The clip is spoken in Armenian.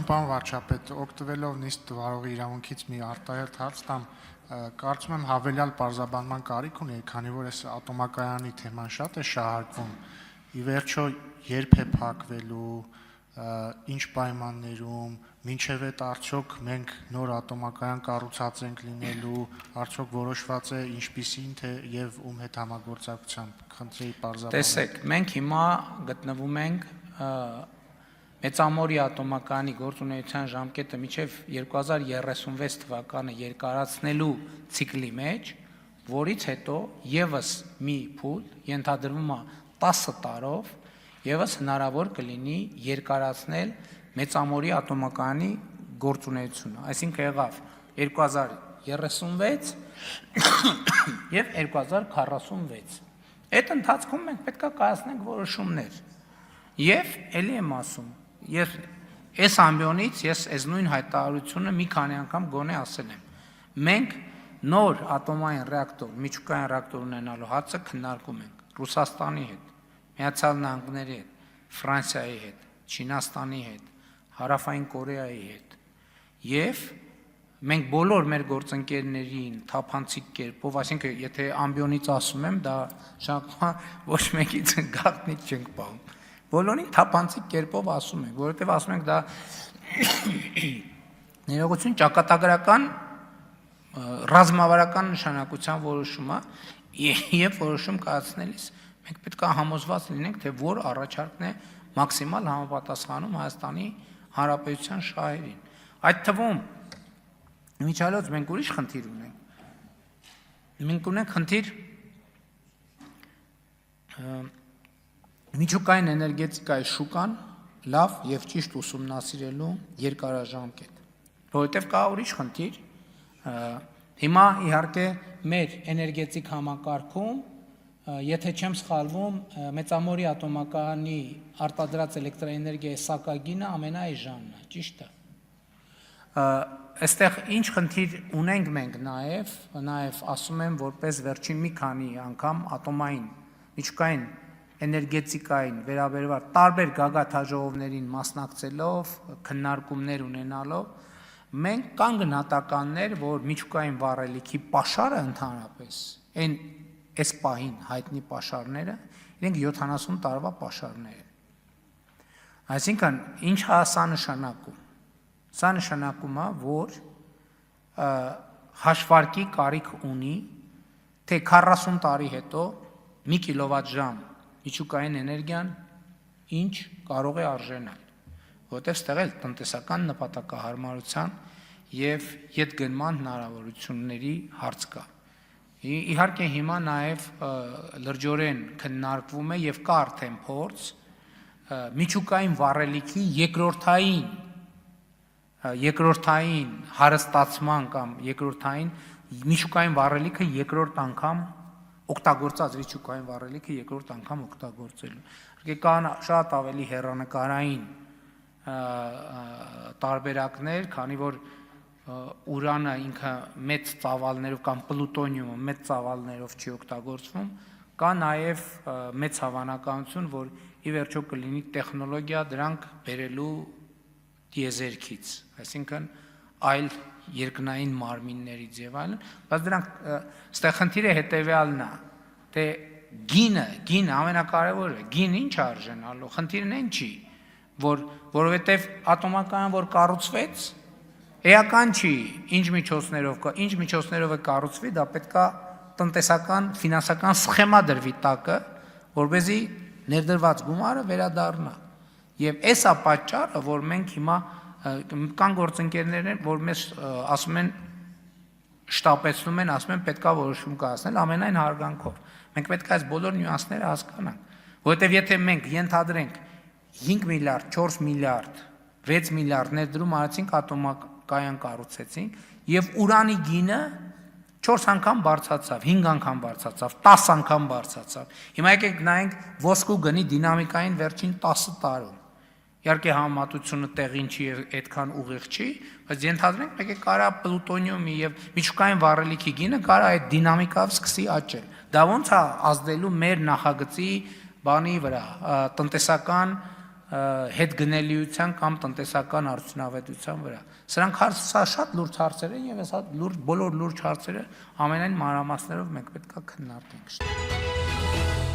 պարոն վարչապետ, օգտվելով նիստ վարողի իրավունքից մի արտահերթ հարց տամ, կարծում եմ հավելյալ պարզաբանման կարիք ունի, քանի որ այս ատոմակայանի թեման շատ է շահարկվում, ի վերջո երբ է փակվելու, ինչ պայմաններում, մինչև այդ արդյոք մենք նոր ատոմակայան կառուցած ենք լինելու, արդյոք որոշված է ինչպիսին թե եւ ում հետ համագործակցությամբ, խնդրեի պարզաբանել։ Տեսեք, մենք հիմա գտնվում ենք Մեծամորի ատոմակայանի գործունեության ժամկետը մինչև 2036 թվականը երկարացնելու ցիկլի մեջ, որից հետո եւս մի փուլ ենթադրվում է 10 տարով եւս հնարավոր կլինի երկարացնել Մեծամորի ատոմակայանի գործունեությունը, այսինքն եղավ 2036 եւ 2046։ Այդ ընթացքում մենք պետք է կայացնենք որոշումներ։ Եվ ելի եմ ասում, ես այս ամբիոնից ես այս նույն հայտարարությունը մի քանի անգամ գոնե ասել եմ։ Մենք նոր ատոմային ռեակտոր, միջուկային ռեակտոր ունենալու հարցը քննարկում ենք Ռուսաստանի հետ, Միացյալ Նահանգների հետ, Ֆրանսիայի հետ, Չինաստանի հետ, Հարավային Կորեայի հետ։ Եվ մենք բոլոր մեր գործընկերներին թափանցիկ կերպով, այսինքն եթե ամբիոնից ասում եմ, դա շակմա ոչ մեկից գաղտնիք չենք պահում։ Բոլորին թափանցիկ կերպով ասում ենք, որովհետև ասում ենք դա ներողություն ճակատագրական ռազմավարական նշանակության որոշում է եւ որոշում կայացնելիս մենք պետք է համոզված լինենք, թե որ առաջարկն է մաքսիմալ համապատասխանում Հայաստանի Հանրապետության շահերին։ Այդ թվում միջալոց մենք ուրիշ խնդիր ունենք։ Մենք ունենք խնդիր միջուկային էներգետիկայի շուկան լավ եւ ճիշտ ուսումնասիրելու երկարաժամկետ, որովհետեւ կա ուրիշ խնդիր, հիմա իհարկե մեր էներգետիկ համակարգում, եթե չեմ սխալվում, Մեծամորի ատոմակայանի արտադրած էլեկտրաէներգիայի սակագինը ամենաէժանն է, ճիշտ է։ Այստեղ ինչ խնդիր ունենք մենք նաեւ ասում եմ, որպես վերջին մի քանի անգամ ատոմային միջուկային էներգետիկային վերաբերված տարբեր գագաթաժողովներին մասնակցելով, քննարկումներ ունենալով, մենք կան գնահատականներ, որ միջուկային վառելիքի պաշարը ընդհանրապես, այս պահին հայտնի պաշարները, իրենք 70 տարվա պաշարներ են։ Այսինքն, ինչ է սա նշանակում։ Սա նշանակում է, որ հաշվարկի կարիք ունի, թե 40 տարի հետո 1 կիլովատժամ միջուկային էներգիան ինչ կարող է արժենալ, որովհետև ստեղ էլ տնտեսական նպատակահարմարության եւ ետգնման հնարավորությունների հարց կա։ Իհարկե հիմա նաեւ լրջորեն քննարկվում է եւ կա արդեն փորձ միջուկային վառելիքի երկրորդային հարստացման կամ երկրորդային միջուկային վառելիքը երկրորդ անգամ օգտագործած միջուկային վառելիքը երկրորդ անգամ օգտագործելու։ Իհարկե կան շատ ավելի հեռանկարային տարբերակներ, քանի որ ուրանը ինքը մեծ ծավալներով կամ պլուտոնիումը մեծ ծավալներով չի օգտագործվում, կա նաև մեծ հավանականություն, որ ի վերջո կլինի տեխնոլոգիա դրանք բերելու տիեզերքից, այսինքն այլ երկնային մարմիններից եւ այլն, բայց դրանք ստեղ խնդիրը հետեւյալն է, թե գինը ամենակարևորը, գինը ինչ արժենալու, խնդիրն այն չի, որովհետեւ ատոմակայան որ կառուցվեց, էական չի, ինչ միջոցներով է կառուցվի, դա պետքա տնտեսական, ֆինանսական սխեմա դրվի տակը, որպեսզի ներդրված գումարը վերադառնա։ Եվ այս է պատճառը, որ մենք հիմա կան գործընկերներ, որ մեզ ասում են շտապեցնում են, ասում են պետքա որոշում կայացնել ամենայն հարգանքով։ Մենք պետք է այս բոլոր նյուանսները հասկանանք, որովհետև եթե մենք ենթադրենք 5 միլիարդ, 4 միլիարդ, 6 միլիարդ ներդրում արեցինք ատոմակայան կառուցեցինք եւ ուրանի գինը 4 անգամ բարձրացավ, 5 անգամ բարձրացավ, 10 անգամ բարձրացավ։ Հիմա եկեք նայենք ոսկու գնի դինամիկային վերջին 10 տարում։ Իհարկե համեմատությունը տեղին չի եւ այդքան ուղիղ չի, բայց ենթադրենք եկեք կարա պլուտոնիումի եւ միջուկային վառելիքի գինը կարա այդ դինամիկով սկսի աճել։ Դա ոնց է ազդելու մեր նախագծի բանի վրա, տնտեսական հետգնելիության կամ տնտեսական արդյունավետության վրա։ Սրանք սա շատ լուրջ հարցեր են եւ այս բոլոր լուրջ հարցերը ամենայն մանրամասներով մենք պետք է քննարկենք։